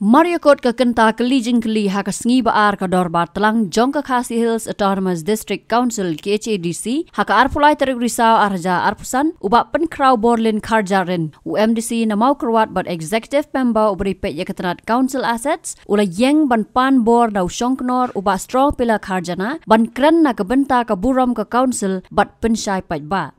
Mario Kot ke kenta ke lijing keli ha ke sengi baar ke dorbar telang jong ke Khasi Hills Autonomous District Council KHADC ha ke arpulai terik risau arja arpusan ubak pen krau borlin karjarin UMDC na mau kerwat but executive member ubri pet ya ketenat council assets ula yeng ban pan bor dau shongknor ubak strong pila karjana ban kren na ke benta ke buram ke council but pensyai pet ba.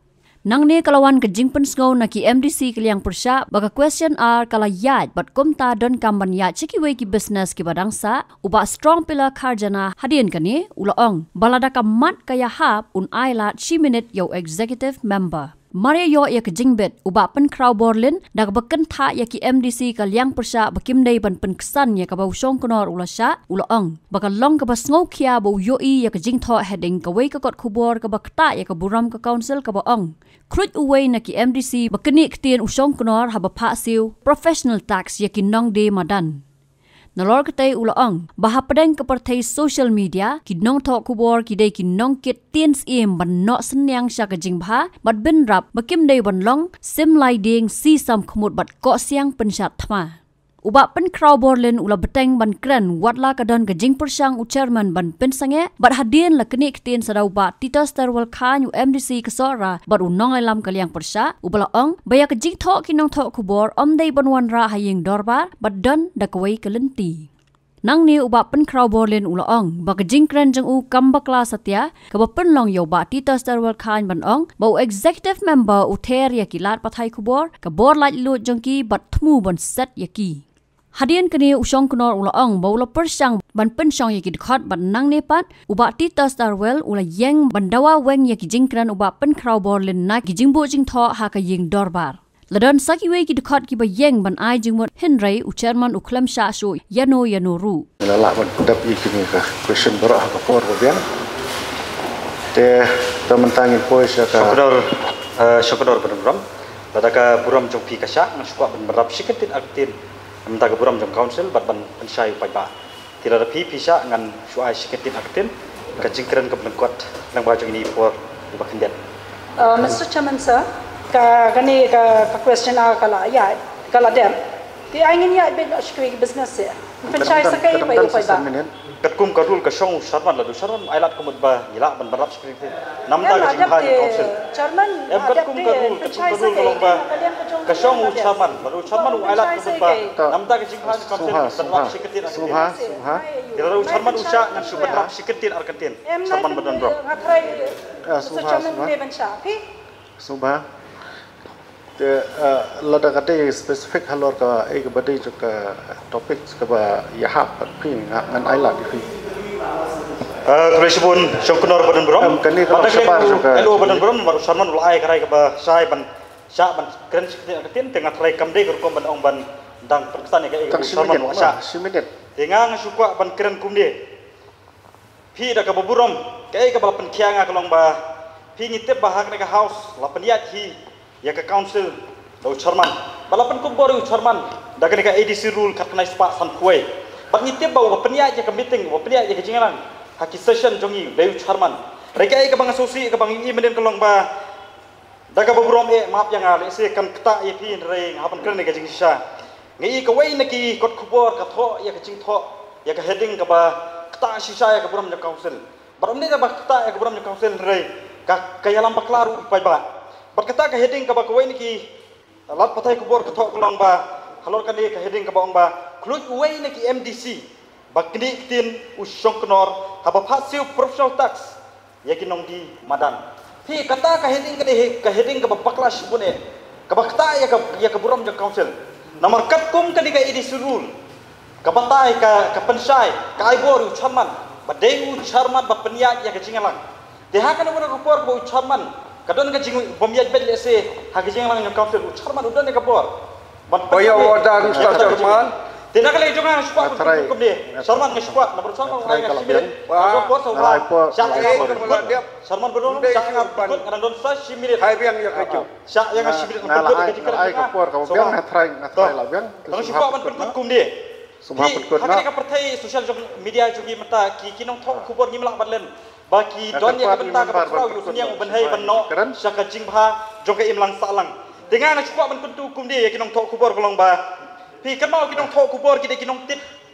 Nang ni kalawan ke jingpen sngau na ki MDC kiliang persya baka question are kala yaj bat kumta don kamban yaj chiki we ki business ki badangsa uba strong pillar karjana hadian kani ulaong balada ka mat kaya hap un ailat 3 minute yo executive member Maria yo ya ke jingbet uba pen krau borlin dak beken tha ya ki MDC kaliang persya bakim dei ban pen kesan ya ka bau song konor ulasha ulaong baka long ka basngau khia bau yo i ya ke jing tho heading ka we ka kot khubor ka bakta ya ka buram ka council ka baong Krut uway na ki MDC bakani ktien usong konor haba pasiu professional tax ya ki nong de madan. Nalor katay ulaong baha padeng kapartay social media ki nong tok kubor ki day ki nong kit tiens im ban no senyang sya ka jingbha bat bin rap bakim day ban long sim lai ding si sam khmut bat ko siang pensat thma. Uba pen krau borlin ula beteng ban kren watla kadon ke jing persang u chairman ban pensange bat hadien la kini ktien sadau ba Tito Sterwal Khan UMDC kesora bat unong lam kaliang persya ubala ong baya ke jing thok kinong thok kubor omdei ban wan ra haying dorbar bat don da kwei kelenti nang ni uba pen krau borlin ula ong ba ke jing kren jeng u kambakla satya ka ba pen long yo ba Tito Sterwal Khan ban ong ba executive member u ther ya kilat pathai kubor ka bor laj lut jengki bat thmu ban set yaki Hadian kini usong kenor ulaong baula persang ban pensong yaki dekat ban nang nepat uba Tito Starwell ula yeng bandawa weng yaki jingkran uba pen krau borlin na ki jingbo jing tho ha ka ying dorbar. Ladon saki we ki dekat ki ba yeng ban ai jingmot Henry u chairman u klam sha shu yano ru. Lala ban dap ikini ka question bara ka por ko bian. Te tamantangin po siya ka syukur benar ladaka buram jong pi kasya ngasukwa ban berap siketin aktin Minta ke buram jom council bat ban pensai pai ba. Tila da pi pisa ngan suai siketin aktin ka jingkran ke benkuat nang bajong ini por ba kendian. Mr. Chairman sir, ka gani ka question kala ya kala dem. Ti angin ya be shkwi business se. Pensai sakai pai ba. Katkum karul ka shong sarman la du sarman ailat kumut ba yila ban barap siketin. Namda ka jingha council. Chairman katkum karul kalong ba ka shong sarman baru sarman ailat kumut ba. Namda ka jingha council ban barap siketin. Subha. Kalau sarman usha ngan su barap siketin arkatin. Sarman badan bro. Subha. Te lada kate specific halor ka ek badi joka topik ka ba yahap pin ngan aila di. Krisbun syongkonor badan brom. Kani ka sabar joka. Elo badan brom baru sarman ulai karai ka ba sai ban sya ban kren siketin arkatin tengah trai kamde ko ban ong ban dang perkesan ka ek sarman usha. 10 minit. Tengang sukwa ban kren kumde. Pi da ka buburom ka ek ba pen kianga kalong ba. Pi ngitep bahak ka house la peniat hi ya ke council do chairman balapan kumbor u chairman daga ka ADC rule kat nai spa san kuai bang itip ba penia ya ke meeting penia ya ke jingalang haki session jongi do chairman reka ka bang asosi ka bang i menen kalong ba daga babrom maap yang ale se kan kta e pin re hapan kren ka jingsha ngi ka wei na ki kot kubor ka tho ya ke jing tho ya ka heading ka ba kta shisha ya ka buram na council barom ni ba kta ya ka buram na council re ka kayalam baklaru pai ba Berkata ke heading ke bakawai ni ki lat patai kubor ke thok long ba halor kan ni ke heading ke baong ba kluj uai ni ki MDC bakni tin usong knor haba phasiu professional tax yakin nong di madan hi kata ke heading ke baklas bune ke bakta ya ke buram je council nomor kat kum ke di ka EDC rule ke batai ke pensai ke aibor u chairman badeng u chairman ba peniat ya ke jingalang dehakan umur kubor bu chairman kadon ka jing bomyaj bel ese hagijing lang ng council chairman udan ka bor Boya wadan Mr. Chairman tina kala jonga squad hukum de chairman ng squad nomor chairman ay nga simit ko po sa chairman bedon sa nga put nga don sa simit hai biang ya keju sa yang simit ko ay ka por ka biang na try la biang ng squad man hukum de subha put na ka pertai social media jogi mata ki kinong thok kubor ngimlak badlen baki don yang benta ka patrau yu sunyang ban hai ban no syaka jingpha jong ka imlang salang dengan na chukwa ban kuntu kum dia kinong thok kubor kolong ba พี่กันmau kinong thok kubor kita kinong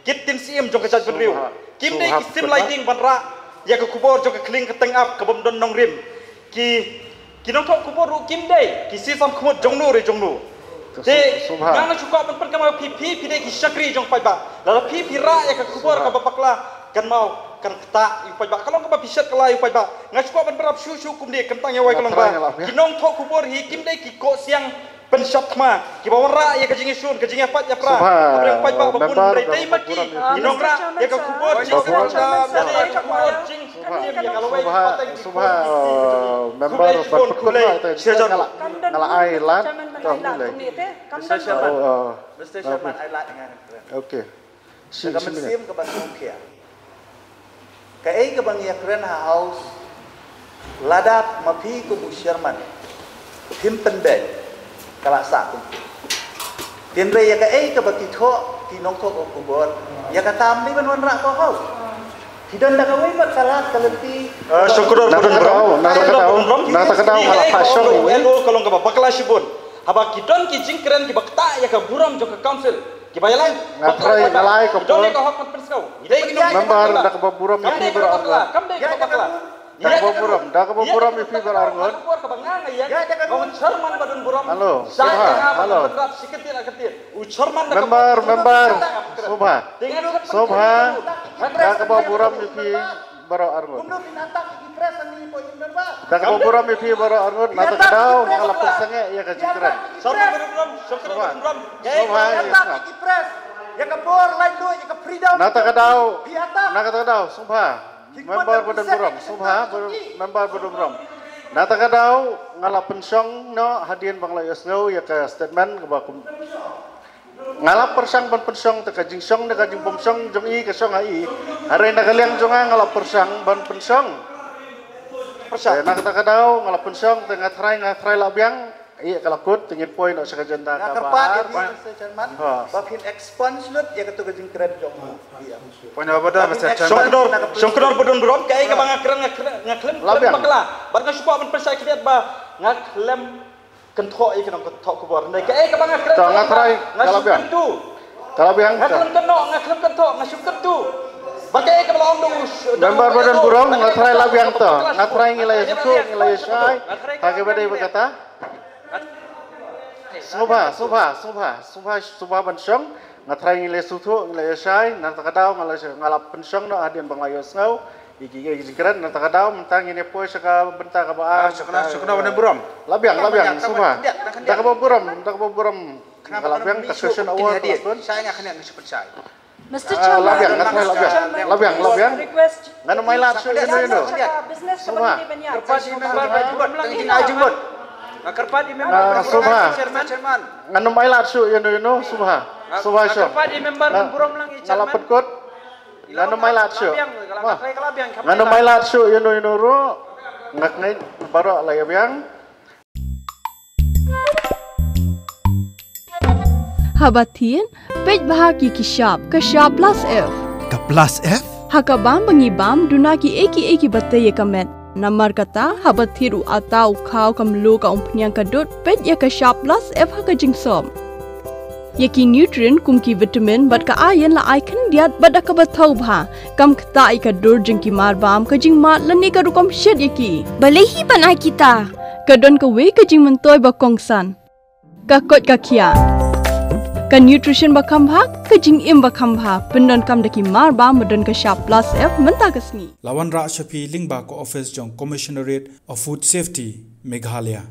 kit tin sim jong kecaj benriu kim dei ki sim lighting banra ya ke kubor jong ke kling ke teng up ke bom don nong rim kinong thok kubor ru kim dei ki si sam khmut jong nu re jong nu de ngang chuka ban kan mau pi dei ki sakri jong pai ba la pi ra ya ke kubor ka bapakla kan mau kan kata ipai ba kalau ka piset kala ipai ba ngasuka ban berap shu kum dia kentang ya wai kalong ba kinong thok kubor hi kim dei ki ko siang penshop ma ki bawra ya kajing sun kajing apat ya pra abreng pai ba bapun dei dei maki kinong ra ya ka kubor jing subha member berkulah itu ngalai lat Mr. Chairman, I like okay sim ke basung kia kai ke bang yakren house ladap mapi ku Sherman himpen bed kala sa ku tinre ya kai ke baki tho ti nong tho ku bor ya ka tam ni ban wan ra ko house hidan da ka wei mat salat kalenti syukur na ta kadau kala fashion elo kalong ka bakla shibun haba kidon ki jingkren ki bakta ya ka buram jo ka council kibayalan ngalai ko dole ko hak penskau idai kinong member dak baburam ifi berargon dak baburam ifi berargon halo member subha dak baburam ifi berargon dak baburam ifi berargon nata kadau ngala persenge ya ka jikran subha ya ka bor lain do ya ka freedom nata kadau subha member badan buram subha member badan buram nata kadau ngala pensyong no hadian bangla yasngau ya ka statement ka bakum ngala persang ban pensyong te ka jingsyong de ka jing pomsyong jong i ka syong ai hare na kaliang jonga ngala persang ban pensyong persang nata kadau ngala pensyong te ngatrai labiang iya kalakut tingin poin nak sekejap tak apa. Kerpat Mr. Chairman. Bapin expunge lut ya ketu kejing kred jong. Poin apa dah Mr. Chairman? Songkor bodon berom kai ka bang ngaklem bakla. Bar ka supa ban persai kliat ba ngaklem kenthok i kenong kenthok ku bor. Nei kai ka bang ngaklem. Tak ngatrai kalabiang. Kalabiang. Ngaklem kenthok ngasuk kentu. Bagai ke belong dus. Member badan burom ngatrai labiang to. Ngatrai ngilai suku ngilai sai. Hage badai berkata Subha pensyong ngatrai ngilai sutu ngilai sai nanta kadau ngalap pensyong no hadian banglayo ngau iki jingkran nanta kadau mentang ini poi saka benta ka ba sukna badan buram labiang subha dak ba buram labiang ka session award saya ngak kena ngisip sai Mr. Chairman, labiang ngano mai lat su ino subha kerpati member buat lagi ajumut kerpati member subha Chairman ngano mai lat su ino subha syo kerpati member buram lagi Chairman ngala petkot ngano mai lat su ngano mai lat su ino ro ngak ngai baro layabiang Habatin, pej bahagi kishap plus F. Ka plus F? Hakabam bangibam dunaki eki batte ye kamet. Namar kata habathiru atau khau kamlu ka umpnyang kadut pej ye kishap plus F haka jingsom. Yeki nutrient kumki vitamin bat ka iron la icon diat bada ka bathau bha kam khta ka dur jingki marbam ka jingma lani ka rukom shed yeki. Balehi panai kita. Kadon ka we ka jing mentoy ba kongsan. Ka kot ka kia. Ka nutrition bakam bhag ka jing im bakam bha pendon kam daki mar ba modon ka sharp plus F menta kasni Lawan Ra Shafi Lingba ko office jong Commissionerate of Food Safety Meghalaya